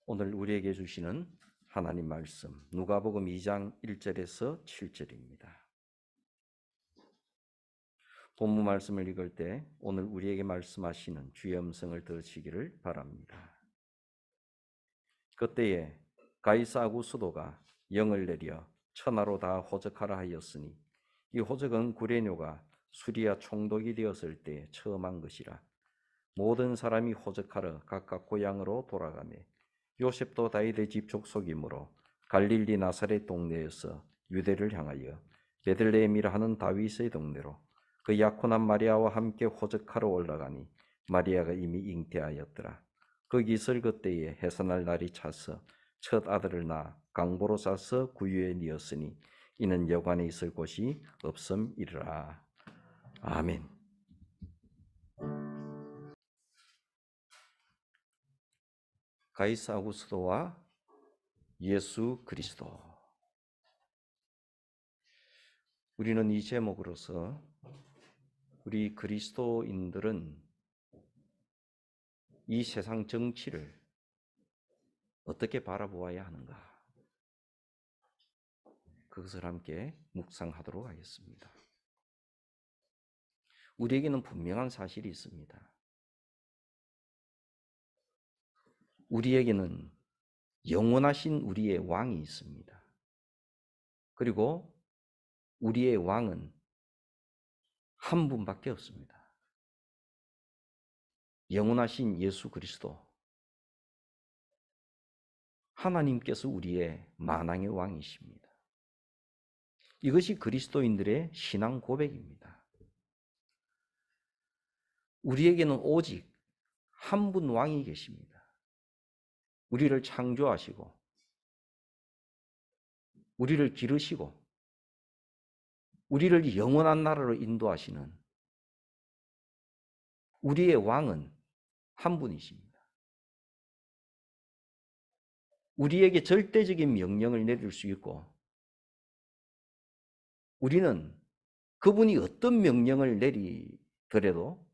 오늘 우리에게 주시는 하나님 말씀 누가복음 2장 1절에서 7절입니다. 본문 말씀을 읽을 때 오늘 우리에게 말씀하시는 주의 음성을 들으시기를 바랍니다. 그때에 가이사 아구스도가 영을 내려 천하로 다 호적하라 하였으니 이 호적은 구레뇨가 수리아 총독이 되었을 때 처음 한 것이라. 모든 사람이 호적하러 각각 고향으로 돌아가매 요셉도 다윗의 집 족속이므로 갈릴리 나사렛 동네에서 유대를 향하여 베들레헴이라 하는 다윗의 동네로 그 약혼한 마리아와 함께 호적하러 올라가니 마리아가 이미 잉태하였더라. 거기 있을 그때에 해산할 날이 차서 첫 아들을 낳아 강보로 싸서 구유에 뉘었으니 이는 여관에 있을 곳이 없음이라. 아멘. 가이사 아구스도와 예수 그리스도. 우리는 이 제목으로서 우리 그리스도인들은 이 세상 정치를 어떻게 바라보아야 하는가, 그것을 함께 묵상하도록 하겠습니다. 우리에게는 분명한 사실이 있습니다. 우리에게는 영원하신 우리의 왕이 있습니다. 그리고 우리의 왕은 한 분밖에 없습니다. 영원하신 예수 그리스도, 하나님께서 우리의 만왕의 왕이십니다. 이것이 그리스도인들의 신앙 고백입니다. 우리에게는 오직 한 분 왕이 계십니다. 우리를 창조하시고 우리를 기르시고 우리를 영원한 나라로 인도하시는 우리의 왕은 한 분이십니다. 우리에게 절대적인 명령을 내릴 수 있고 우리는 그분이 어떤 명령을 내리더라도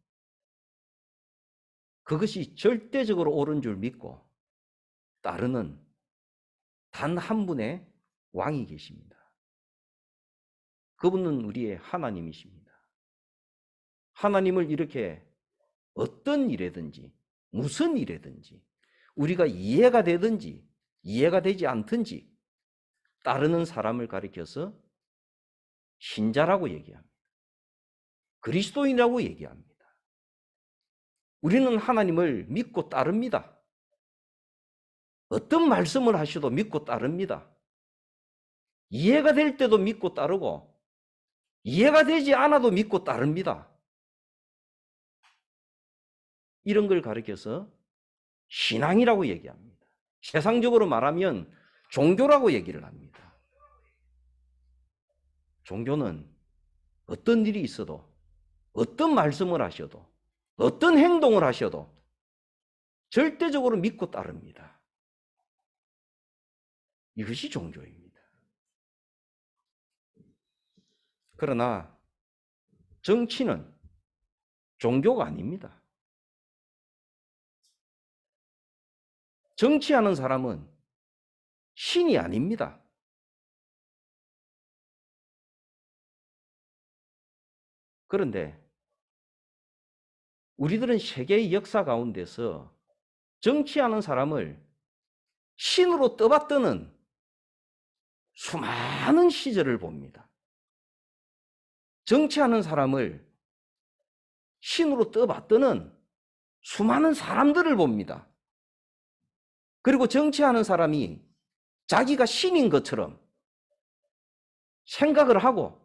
그것이 절대적으로 옳은 줄 믿고 따르는 단 한 분의 왕이 계십니다. 그분은 우리의 하나님이십니다. 하나님을 이렇게 어떤 일이든지 무슨 일이든지 우리가 이해가 되든지 이해가 되지 않든지 따르는 사람을 가리켜서 신자라고 얘기합니다. 그리스도인이라고 얘기합니다. 우리는 하나님을 믿고 따릅니다. 어떤 말씀을 하셔도 믿고 따릅니다. 이해가 될 때도 믿고 따르고 이해가 되지 않아도 믿고 따릅니다. 이런 걸 가리켜서 신앙이라고 얘기합니다. 세상적으로 말하면 종교라고 얘기를 합니다. 종교는 어떤 일이 있어도 어떤 말씀을 하셔도 어떤 행동을 하셔도 절대적으로 믿고 따릅니다. 이것이 종교입니다. 그러나 정치는 종교가 아닙니다. 정치하는 사람은 신이 아닙니다. 그런데 우리들은 세계의 역사 가운데서 정치하는 사람을 신으로 떠받드는 수많은 시절을 봅니다. 정치하는 사람을 신으로 떠받드는 수많은 사람들을 봅니다. 그리고 정치하는 사람이 자기가 신인 것처럼 생각을 하고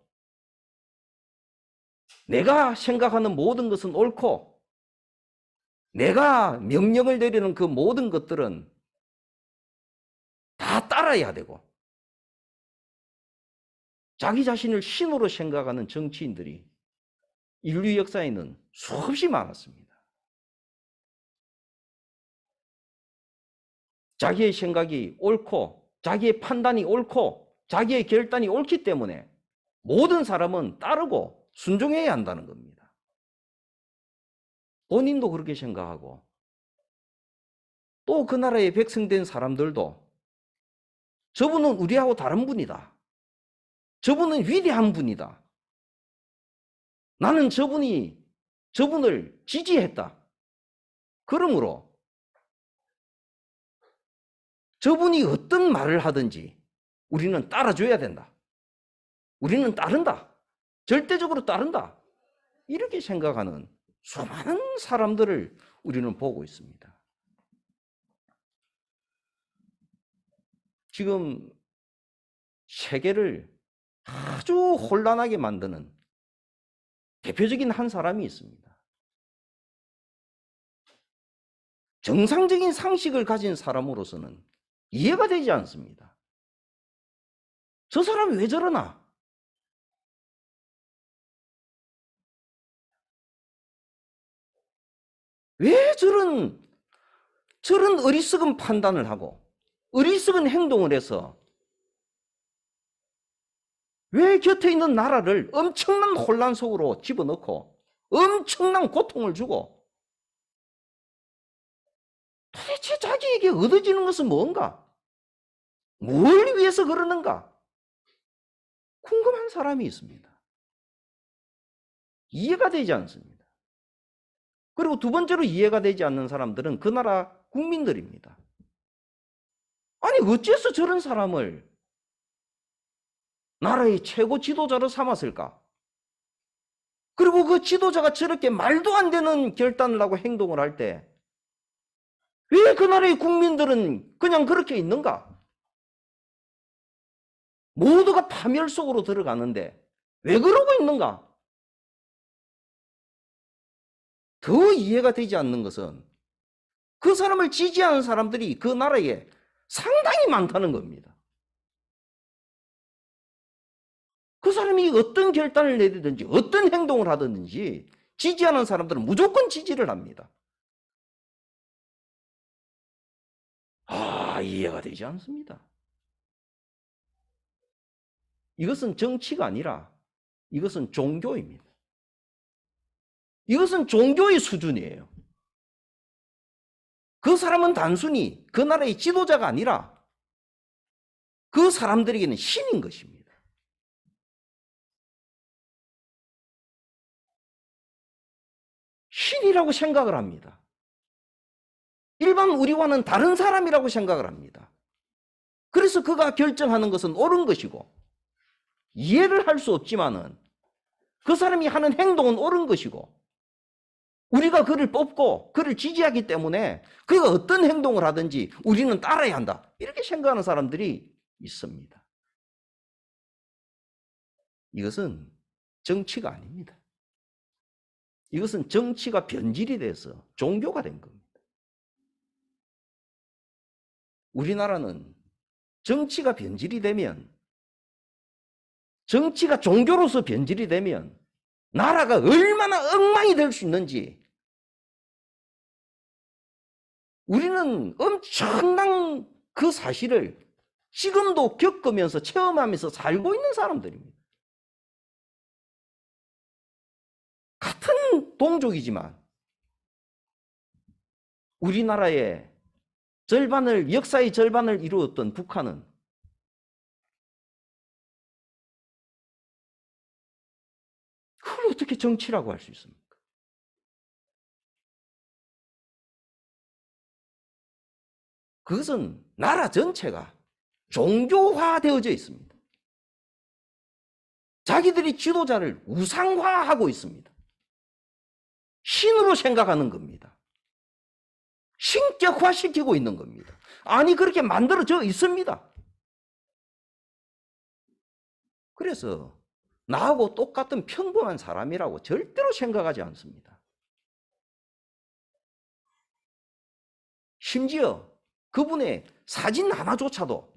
내가 생각하는 모든 것은 옳고 내가 명령을 내리는 그 모든 것들은 다 따라야 되고 자기 자신을 신으로 생각하는 정치인들이 인류 역사에는 수없이 많았습니다. 자기의 생각이 옳고 자기의 판단이 옳고 자기의 결단이 옳기 때문에 모든 사람은 따르고 순종해야 한다는 겁니다. 본인도 그렇게 생각하고 또 그 나라의 백성된 사람들도 저분은 우리하고 다른 분이다. 저분은 위대한 분이다. 나는 저분을 지지했다. 그러므로 저분이 어떤 말을 하든지 우리는 따라줘야 된다. 우리는 따른다. 절대적으로 따른다. 이렇게 생각하는 수많은 사람들을 우리는 보고 있습니다. 지금 세계를 아주 혼란하게 만드는 대표적인 한 사람이 있습니다. 정상적인 상식을 가진 사람으로서는 이해가 되지 않습니다. 저 사람이 왜 저러나? 왜 저런 어리석은 판단을 하고 어리석은 행동을 해서 왜 곁에 있는 나라를 엄청난 혼란 속으로 집어넣고 엄청난 고통을 주고 도대체 자기에게 얻어지는 것은 뭔가? 뭘 위해서 그러는가? 궁금한 사람이 있습니다. 이해가 되지 않습니다. 그리고 두 번째로 이해가 되지 않는 사람들은 그 나라 국민들입니다. 아니 어째서 저런 사람을 나라의 최고 지도자로 삼았을까? 그리고 그 지도자가 저렇게 말도 안 되는 결단을 하고 행동을 할 때 왜 그 나라의 국민들은 그냥 그렇게 있는가? 모두가 파멸 속으로 들어가는데 왜 그러고 있는가? 더 이해가 되지 않는 것은 그 사람을 지지하는 사람들이 그 나라에 상당히 많다는 겁니다. 그 사람이 어떤 결단을 내리든지 어떤 행동을 하든지 지지하는 사람들은 무조건 지지를 합니다. 이해가 되지 않습니다. 이것은 정치가 아니라 이것은 종교입니다. 이것은 종교의 수준이에요. 그 사람은 단순히 그 나라의 지도자가 아니라 그 사람들에게는 신인 것입니다. 신이라고 생각을 합니다. 일반 우리와는 다른 사람이라고 생각을 합니다. 그래서 그가 결정하는 것은 옳은 것이고 이해를 할 수 없지만은 그 사람이 하는 행동은 옳은 것이고 우리가 그를 뽑고 그를 지지하기 때문에 그가 어떤 행동을 하든지 우리는 따라야 한다. 이렇게 생각하는 사람들이 있습니다. 이것은 정치가 아닙니다. 이것은 정치가 변질이 돼서 종교가 된 겁니다. 우리나라는 정치가 변질이 되면, 정치가 종교로서 변질이 되면 나라가 얼마나 엉망이 될 수 있는지 우리는 엄청난 그 사실을 지금도 겪으면서 체험하면서 살고 있는 사람들입니다. 같은 동족이지만 우리나라의 역사의 절반을 이루었던 북한은 그걸 어떻게 정치라고 할 수 있습니까? 그것은 나라 전체가 종교화되어져 있습니다. 자기들이 지도자를 우상화하고 있습니다. 신으로 생각하는 겁니다. 신격화시키고 있는 겁니다. 아니 그렇게 만들어져 있습니다. 그래서 나하고 똑같은 평범한 사람이라고 절대로 생각하지 않습니다. 심지어 그분의 사진 하나조차도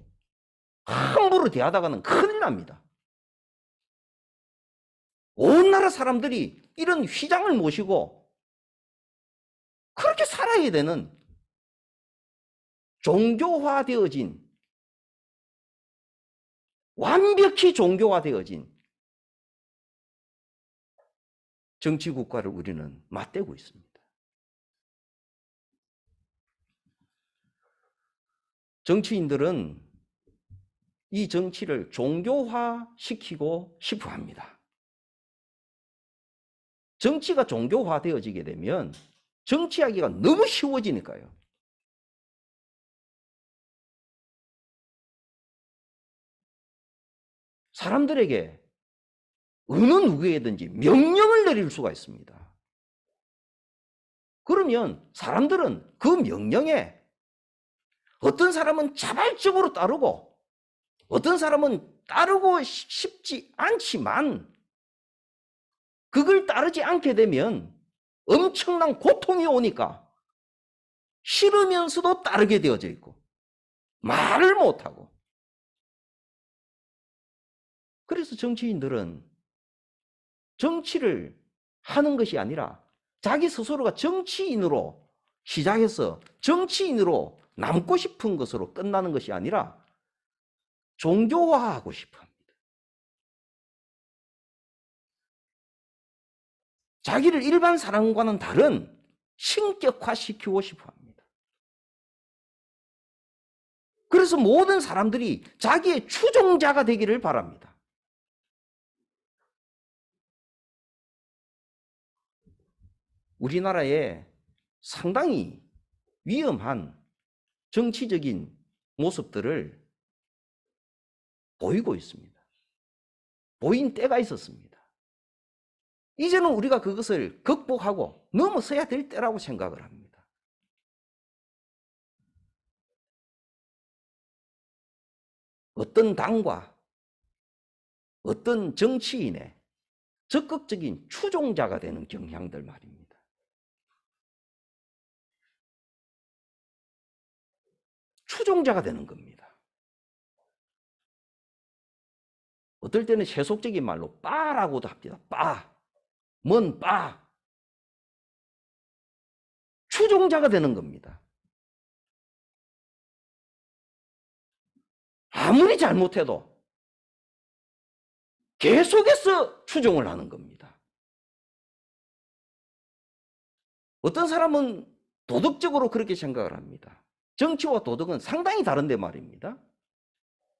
함부로 대하다가는 큰일 납니다. 온 나라 사람들이 이런 휘장을 모시고 그렇게 살아야 되는 종교화되어진, 완벽히 종교화되어진 정치국가를 우리는 맞대고 있습니다. 정치인들은 이 정치를 종교화시키고 싶어 합니다. 정치가 종교화되어지게 되면 정치하기가 너무 쉬워지니까요. 사람들에게 어느 누구에든지 명령을 내릴 수가 있습니다. 그러면 사람들은 그 명령에 어떤 사람은 자발적으로 따르고 어떤 사람은 따르고 싶지 않지만 그걸 따르지 않게 되면 엄청난 고통이 오니까 싫으면서도 따르게 되어져 있고 말을 못하고. 그래서 정치인들은 정치를 하는 것이 아니라 자기 스스로가 정치인으로 시작해서 정치인으로 남고 싶은 것으로 끝나는 것이 아니라 종교화하고 싶어 합니다. 자기를 일반 사람과는 다른 신격화시키고 싶어 합니다. 그래서 모든 사람들이 자기의 추종자가 되기를 바랍니다. 우리나라에 상당히 위험한 정치적인 모습들을 보이고 있습니다. 보인 때가 있었습니다. 이제는 우리가 그것을 극복하고 넘어서야 될 때라고 생각을 합니다. 어떤 당과 어떤 정치인의 적극적인 추종자가 되는 경향들 말입니다. 추종자가 되는 겁니다. 어떨 때는 세속적인 말로 빠라고도 합니다. 빠. 뭔 빠. 추종자가 되는 겁니다. 아무리 잘못해도 계속해서 추종을 하는 겁니다. 어떤 사람은 도덕적으로 그렇게 생각을 합니다. 정치와 도덕은 상당히 다른데 말입니다.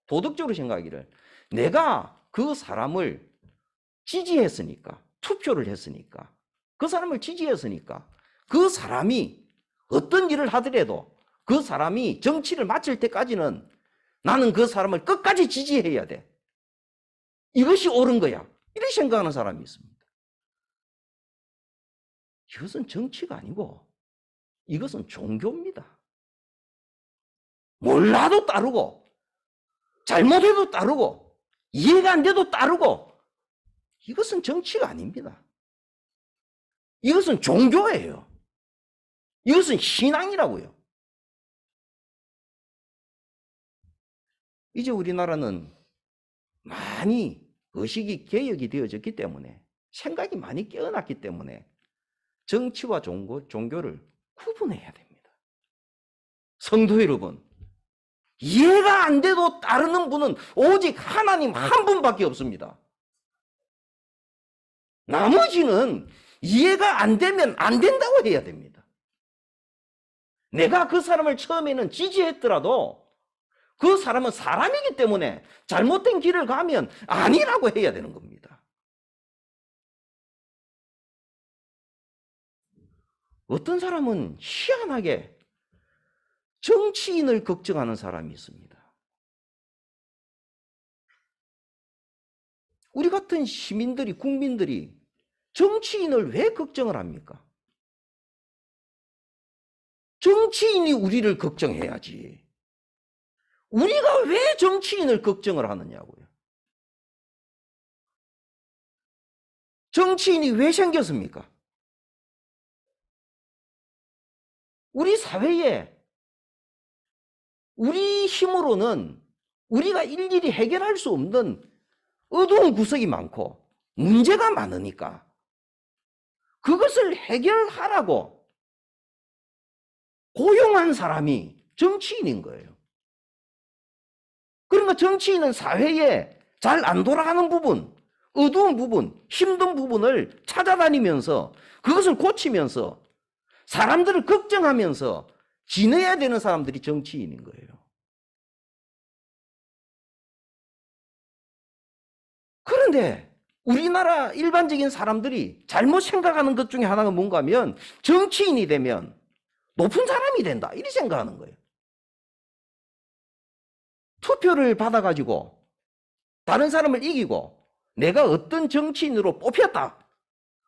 도덕적으로 생각하기를 내가 그 사람을 지지했으니까, 투표를 했으니까, 그 사람을 지지했으니까 그 사람이 어떤 일을 하더라도 그 사람이 정치를 마칠 때까지는 나는 그 사람을 끝까지 지지해야 돼. 이것이 옳은 거야. 이렇게 생각하는 사람이 있습니다. 이것은 정치가 아니고 이것은 종교입니다. 몰라도 따르고 잘못해도 따르고 이해가 안 돼도 따르고 이것은 정치가 아닙니다. 이것은 종교예요. 이것은 신앙이라고요. 이제 우리나라는 많이 의식이 개혁이 되어졌기 때문에 생각이 많이 깨어났기 때문에 정치와 종교를 구분해야 됩니다. 성도 여러분, 이해가 안 돼도 따르는 분은 오직 하나님 한 분밖에 없습니다. 나머지는 이해가 안 되면 안 된다고 해야 됩니다. 내가 그 사람을 처음에는 지지했더라도 그 사람은 사람이기 때문에 잘못된 길을 가면 아니라고 해야 되는 겁니다. 어떤 사람은 희한하게 정치인을 걱정하는 사람이 있습니다. 우리 같은 시민들이, 국민들이 정치인을 왜 걱정을 합니까? 정치인이 우리를 걱정해야지. 우리가 왜 정치인을 걱정을 하느냐고요. 정치인이 왜 생겼습니까? 우리 사회에 우리 힘으로는 우리가 일일이 해결할 수 없는 어두운 구석이 많고 문제가 많으니까 그것을 해결하라고 고용한 사람이 정치인인 거예요. 그러니까 정치인은 사회에 잘 안 돌아가는 부분, 어두운 부분, 힘든 부분을 찾아다니면서 그것을 고치면서 사람들을 걱정하면서 지내야 되는 사람들이 정치인인 거예요. 그런데 우리나라 일반적인 사람들이 잘못 생각하는 것 중에 하나가 뭔가 하면 정치인이 되면 높은 사람이 된다 이렇게 생각하는 거예요. 투표를 받아가지고 다른 사람을 이기고 내가 어떤 정치인으로 뽑혔다.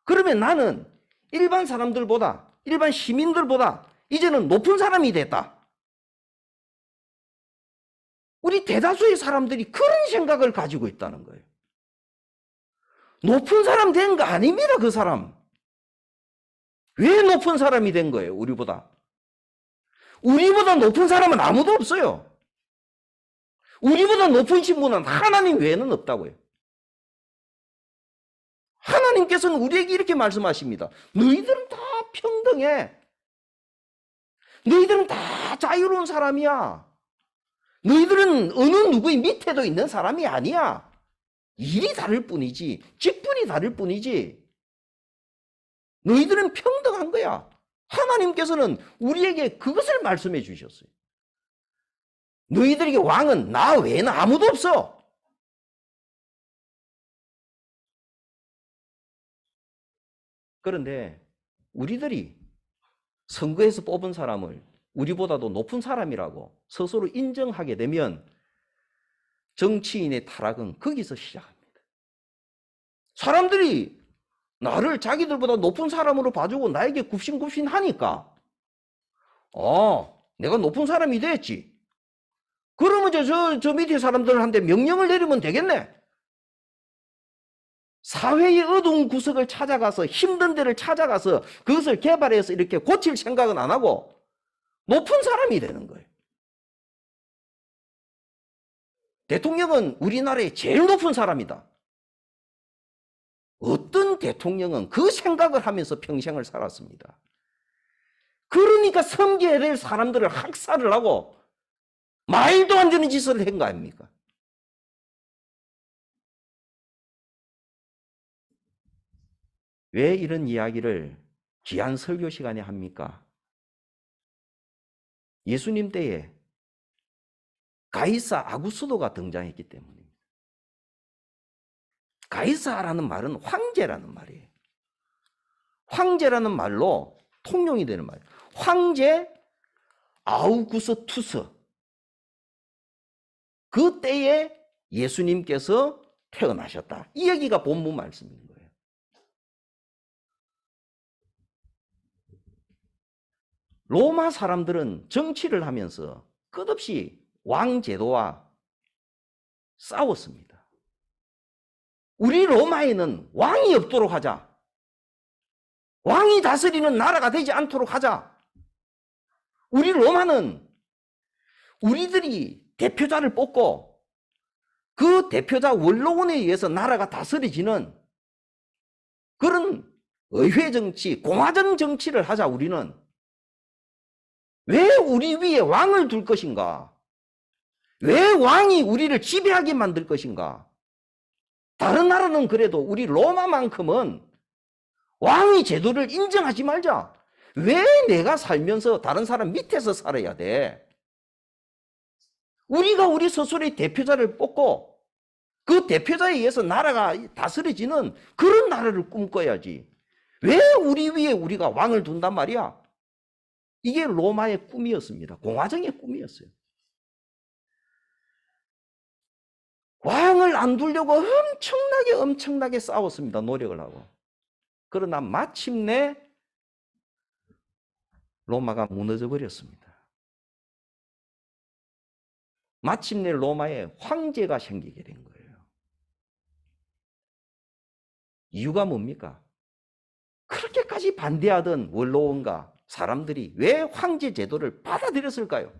그러면 나는 일반 사람들보다 일반 시민들보다 이제는 높은 사람이 됐다. 우리 대다수의 사람들이 그런 생각을 가지고 있다는 거예요. 높은 사람 된 거 아닙니다, 그 사람. 왜 높은 사람이 된 거예요, 우리보다? 우리보다 높은 사람은 아무도 없어요. 우리보다 높은 신분은 하나님 외에는 없다고요. 하나님께서는 우리에게 이렇게 말씀하십니다. 너희들은 다 평등해. 너희들은 다 자유로운 사람이야. 너희들은 어느 누구의 밑에도 있는 사람이 아니야. 일이 다를 뿐이지, 직분이 다를 뿐이지. 너희들은 평등한 거야. 하나님께서는 우리에게 그것을 말씀해 주셨어요. 너희들에게 왕은 나 외에는 아무도 없어. 그런데 우리들이 선거에서 뽑은 사람을 우리보다도 높은 사람이라고 스스로 인정하게 되면 정치인의 타락은 거기서 시작합니다. 사람들이 나를 자기들보다 높은 사람으로 봐주고 나에게 굽신굽신 하니까 내가 높은 사람이 됐지. 그러면 저 밑에 사람들한테 명령을 내리면 되겠네. 사회의 어두운 구석을 찾아가서 힘든 데를 찾아가서 그것을 개발해서 이렇게 고칠 생각은 안 하고 높은 사람이 되는 거예요. 대통령은 우리나라의 제일 높은 사람이다. 어떤 대통령은 그 생각을 하면서 평생을 살았습니다. 그러니까 섬겨야 될 사람들을 학살을 하고 말도 안 되는 짓을 한 거 아닙니까? 왜 이런 이야기를 귀한 설교 시간에 합니까? 예수님 때에 가이사 아구스도가 등장했기 때문입니다. 가이사라는 말은 황제라는 말이에요. 황제라는 말로 통용이 되는 말이에요. 황제 아우구스투스. 그 때에 예수님께서 태어나셨다. 이 얘기가 본문 말씀인 거예요. 로마 사람들은 정치를 하면서 끝없이 왕제도와 싸웠습니다. 우리 로마에는 왕이 없도록 하자. 왕이 다스리는 나라가 되지 않도록 하자. 우리 로마는 우리들이 대표자를 뽑고 그 대표자 원로원에 의해서 나라가 다스려지는 그런 의회 정치, 공화정 정치를 하자. 우리는 왜 우리 위에 왕을 둘 것인가? 왜 왕이 우리를 지배하게 만들 것인가? 다른 나라는 그래도 우리 로마만큼은 왕의 제도를 인정하지 말자. 왜 내가 살면서 다른 사람 밑에서 살아야 돼? 우리가 우리 스스로의 대표자를 뽑고 그 대표자에 의해서 나라가 다스려지는 그런 나라를 꿈꿔야지. 왜 우리 위에 우리가 왕을 둔단 말이야? 이게 로마의 꿈이었습니다. 공화정의 꿈이었어요. 왕을 안 두려고 엄청나게 싸웠습니다. 노력을 하고. 그러나 마침내 로마가 무너져 버렸습니다. 마침내 로마에 황제가 생기게 된 거예요. 이유가 뭡니까? 그렇게까지 반대하던 원로원과 사람들이 왜 황제 제도를 받아들였을까요?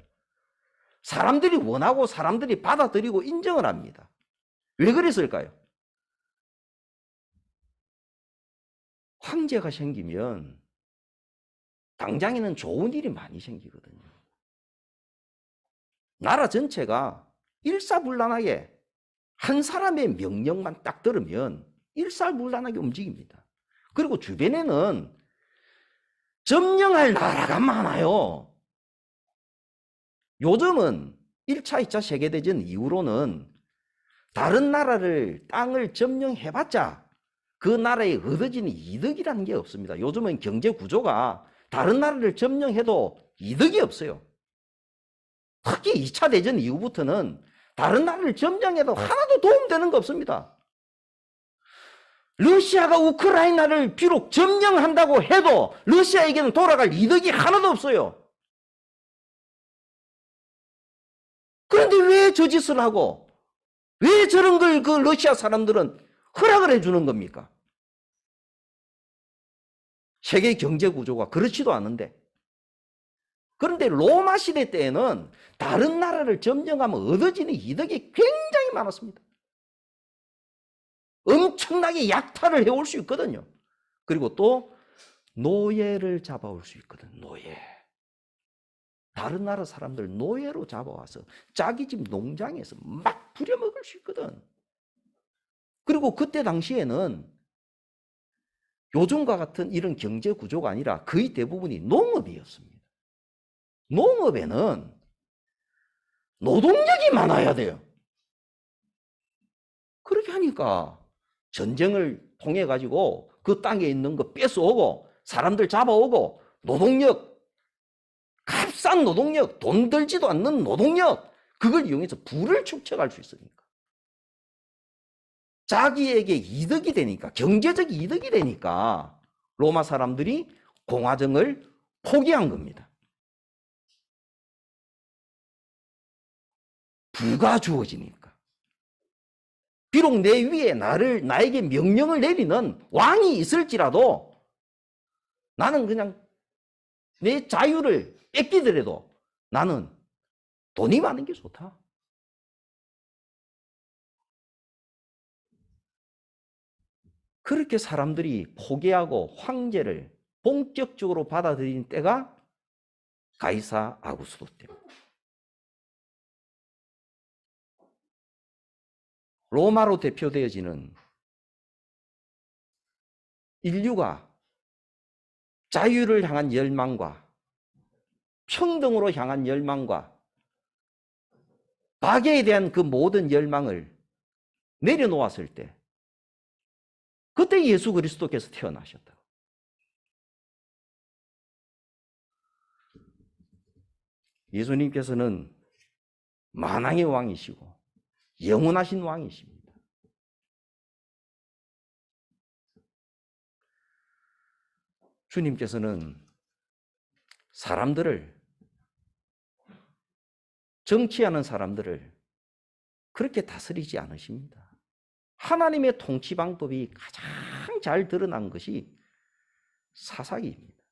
사람들이 원하고 사람들이 받아들이고 인정을 합니다. 왜 그랬을까요? 황제가 생기면 당장에는 좋은 일이 많이 생기거든요. 나라 전체가 일사불란하게 한 사람의 명령만 딱 들으면 일사불란하게 움직입니다. 그리고 주변에는 점령할 나라가 많아요. 요즘은 1차, 2차 세계대전 이후로는 다른 나라를 땅을 점령해봤자 그 나라에 얻어지는 이득이라는 게 없습니다. 요즘은 경제 구조가 다른 나라를 점령해도 이득이 없어요. 특히 2차 대전 이후부터는 다른 나라를 점령해도 하나도 도움되는 거 없습니다. 러시아가 우크라이나를 비록 점령한다고 해도 러시아에게는 돌아갈 이득이 하나도 없어요. 그런데 왜 저 짓을 하고 왜 저런 걸 그 러시아 사람들은 허락을 해주는 겁니까? 세계 경제 구조가 그렇지도 않은데. 그런데 로마 시대 때에는 다른 나라를 점령하면 얻어지는 이득이 굉장히 많았습니다. 엄청나게 약탈을 해올 수 있거든요. 그리고 또 노예를 잡아올 수 있거든. 노예. 다른 나라 사람들 노예로 잡아와서 자기 집 농장에서 막 부려먹을 수 있거든. 그리고 그때 당시에는 요즘과 같은 이런 경제 구조가 아니라 거의 대부분이 농업이었습니다. 농업에는 노동력이 많아야 돼요. 그렇게 하니까 전쟁을 통해 가지고 그 땅에 있는 거 뺏어오고 사람들 잡아오고 노동력, 값싼 노동력, 돈 들지도 않는 노동력, 그걸 이용해서 부를 축적할 수 있으니까. 자기에게 이득이 되니까, 경제적 이득이 되니까 로마 사람들이 공화정을 포기한 겁니다. 부가 주어지니까. 비록 내 위에 나에게 명령을 내리는 왕이 있을지라도 나는 그냥 내 자유를 뺏기더라도 나는 돈이 많은 게 좋다. 그렇게 사람들이 포기하고 황제를 본격적으로 받아들인 때가 가이사 아구스도 때입니다. 로마로 대표되어지는 인류가 자유를 향한 열망과 평등으로 향한 열망과 박애에 대한 그 모든 열망을 내려놓았을 때 그때 예수 그리스도께서 태어나셨다. 예수님께서는 만왕의 왕이시고 영원하신 왕이십니다. 주님께서는 사람들을, 정치하는 사람들을 그렇게 다스리지 않으십니다. 하나님의 통치 방법이 가장 잘 드러난 것이 사사기입니다.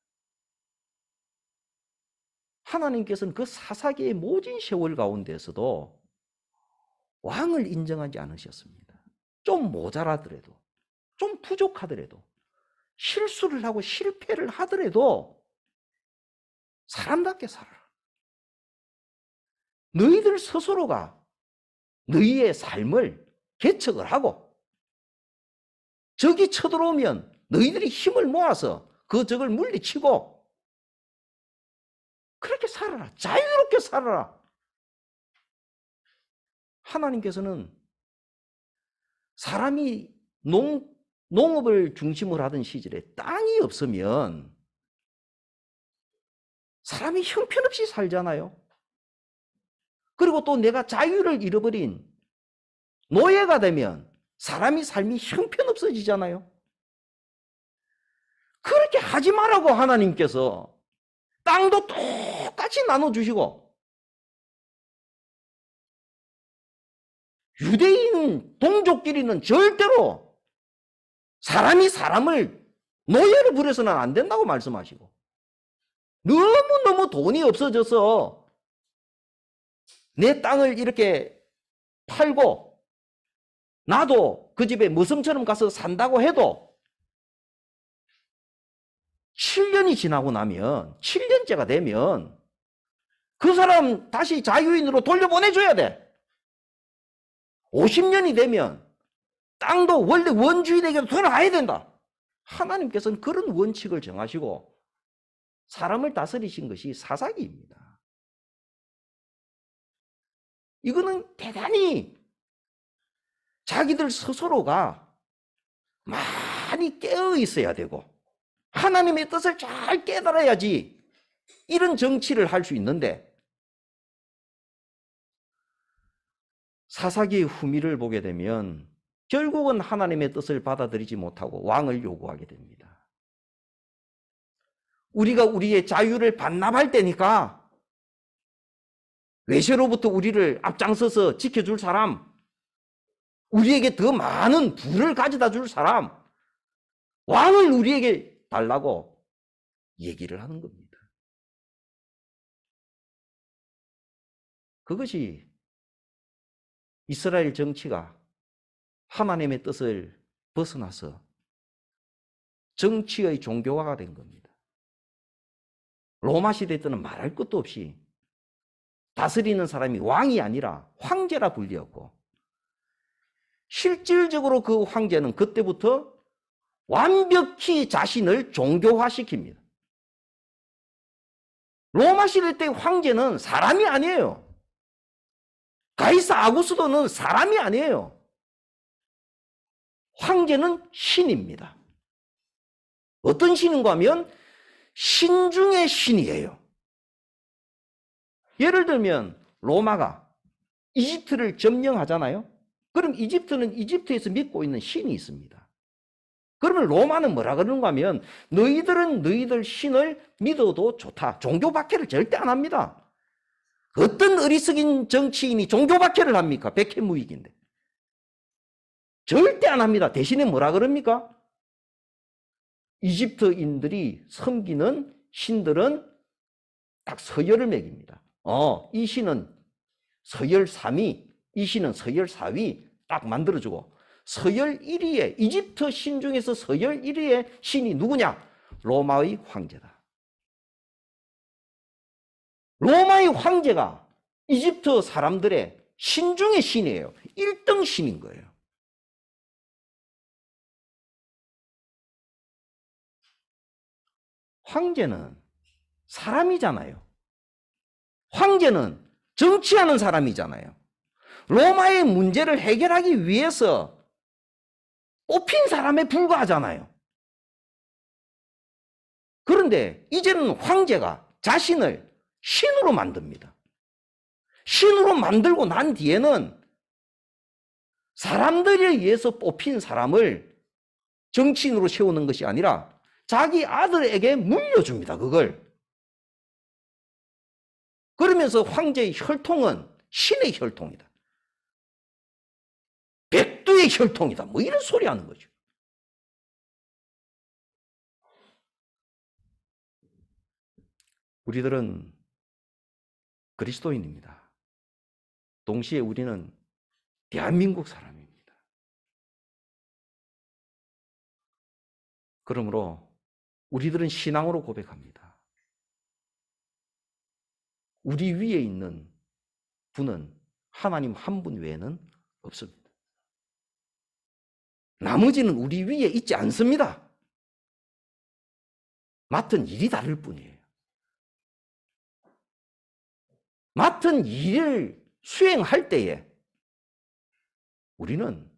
하나님께서는 그 사사기의 모진 세월 가운데서도 왕을 인정하지 않으셨습니다. 좀 모자라더라도, 좀 부족하더라도, 실수를 하고 실패를 하더라도 사람답게 살아라. 너희들 스스로가 너희의 삶을 개척을 하고 적이 쳐들어오면 너희들이 힘을 모아서 그 적을 물리치고 그렇게 살아라. 자유롭게 살아라. 하나님께서는 사람이 농업을 중심으로 하던 시절에 땅이 없으면 사람이 형편없이 살잖아요. 그리고 또 내가 자유를 잃어버린 노예가 되면 사람이 삶이 형편없어지잖아요. 그렇게 하지 말라고 하나님께서 땅도 똑같이 나눠주시고 유대인 동족끼리는 절대로 사람이 사람을 노예로 부려서는 안 된다고 말씀하시고 너무너무 돈이 없어져서 내 땅을 이렇게 팔고 나도 그 집에 머슴처럼 가서 산다고 해도 7년이 지나고 나면 7년째가 되면 그 사람 다시 자유인으로 돌려보내줘야 돼. 50년이 되면 땅도 원래 원주인에게 돌아가야 된다. 하나님께서는 그런 원칙을 정하시고 사람을 다스리신 것이 사사기입니다. 이거는 대단히 자기들 스스로가 많이 깨어 있어야 되고 하나님의 뜻을 잘 깨달아야지 이런 정치를 할 수 있는데, 사사기의 후미를 보게 되면 결국은 하나님의 뜻을 받아들이지 못하고 왕을 요구하게 됩니다. 우리가 우리의 자유를 반납할 때니까 외세로부터 우리를 앞장서서 지켜줄 사람, 우리에게 더 많은 부를 가져다 줄 사람, 왕을 우리에게 달라고 얘기를 하는 겁니다. 그것이 이스라엘 정치가 하나님의 뜻을 벗어나서 정치의 종교화가 된 겁니다. 로마 시대 때는 말할 것도 없이 다스리는 사람이 왕이 아니라 황제라 불리었고, 실질적으로 그 황제는 그때부터 완벽히 자신을 종교화시킵니다. 로마 시대 때 황제는 사람이 아니에요. 가이사 아구스도는 사람이 아니에요. 황제는 신입니다. 어떤 신인가 하면 신 중의 신이에요. 예를 들면 로마가 이집트를 점령하잖아요. 그럼 이집트는 이집트에서 믿고 있는 신이 있습니다. 그러면 로마는 뭐라 그러는가 하면 너희들은 너희들 신을 믿어도 좋다. 종교 박해를 절대 안 합니다. 어떤 어리석인 정치인이 종교 박해를 합니까? 백해무익인데. 절대 안 합니다. 대신에 뭐라 그럽니까? 이집트인들이 섬기는 신들은 딱 서열을 매깁니다. 이 신은 서열 3위, 이 신은 서열 4위 딱 만들어주고, 서열 1위에, 이집트 신 중에서 서열 1위의 신이 누구냐? 로마의 황제다. 로마의 황제가 이집트 사람들의 신 중의 신이에요. 1등 신인 거예요. 황제는 사람이잖아요. 황제는 정치하는 사람이잖아요. 로마의 문제를 해결하기 위해서 뽑힌 사람에 불과하잖아요. 그런데 이제는 황제가 자신을 신으로 만듭니다. 신으로 만들고 난 뒤에는 사람들에 의해서 뽑힌 사람을 정치인으로 세우는 것이 아니라 자기 아들에게 물려줍니다. 그걸. 그러면서 황제의 혈통은 신의 혈통이다. 백두의 혈통이다. 뭐 이런 소리 하는 거죠. 우리들은 그리스도인입니다. 동시에 우리는 대한민국 사람입니다. 그러므로 우리들은 신앙으로 고백합니다. 우리 위에 있는 분은 하나님 한 분 외에는 없습니다. 나머지는 우리 위에 있지 않습니다. 맡은 일이 다를 뿐이에요. 맡은 일을 수행할 때에 우리는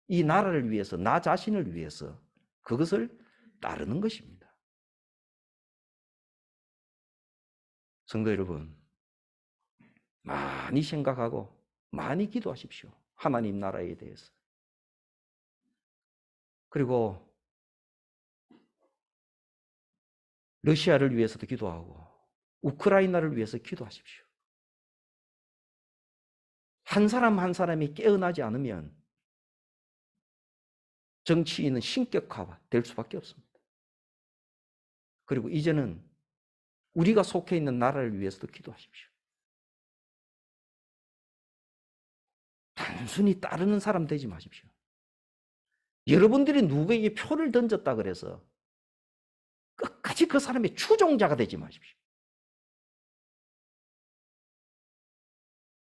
이 나라를 위해서, 나 자신을 위해서 그것을 따르는 것입니다. 성도 여러분, 많이 생각하고 많이 기도하십시오. 하나님 나라에 대해서. 그리고 러시아를 위해서도 기도하고 우크라이나를 위해서 기도하십시오. 한 사람 한 사람이 깨어나지 않으면 정치인은 신격화될 수밖에 없습니다. 그리고 이제는 우리가 속해 있는 나라를 위해서도 기도하십시오. 단순히 따르는 사람 되지 마십시오. 여러분들이 누구에게 표를 던졌다 그래서 끝까지 그 사람의 추종자가 되지 마십시오.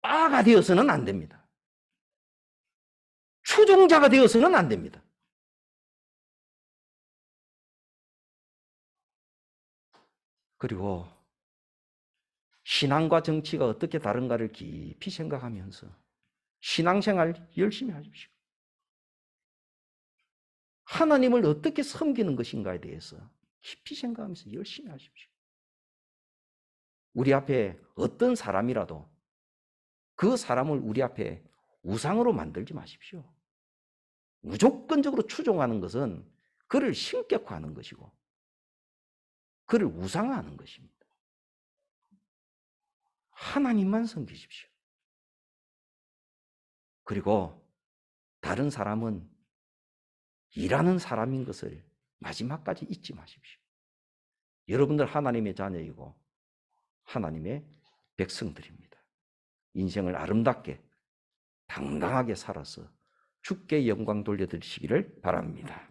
빠가 되어서는 안 됩니다. 추종자가 되어서는 안 됩니다. 그리고 신앙과 정치가 어떻게 다른가를 깊이 생각하면서 신앙생활 열심히 하십시오. 하나님을 어떻게 섬기는 것인가에 대해서 깊이 생각하면서 열심히 하십시오. 우리 앞에 어떤 사람이라도 그 사람을 우리 앞에 우상으로 만들지 마십시오. 무조건적으로 추종하는 것은 그를 신격화하는 것이고 그를 우상화하는 것입니다. 하나님만 섬기십시오. 그리고 다른 사람은 일하는 사람인 것을 마지막까지 잊지 마십시오. 여러분들 하나님의 자녀이고 하나님의 백성들입니다. 인생을 아름답게 당당하게 살아서 주께 영광 돌려드리시기를 바랍니다.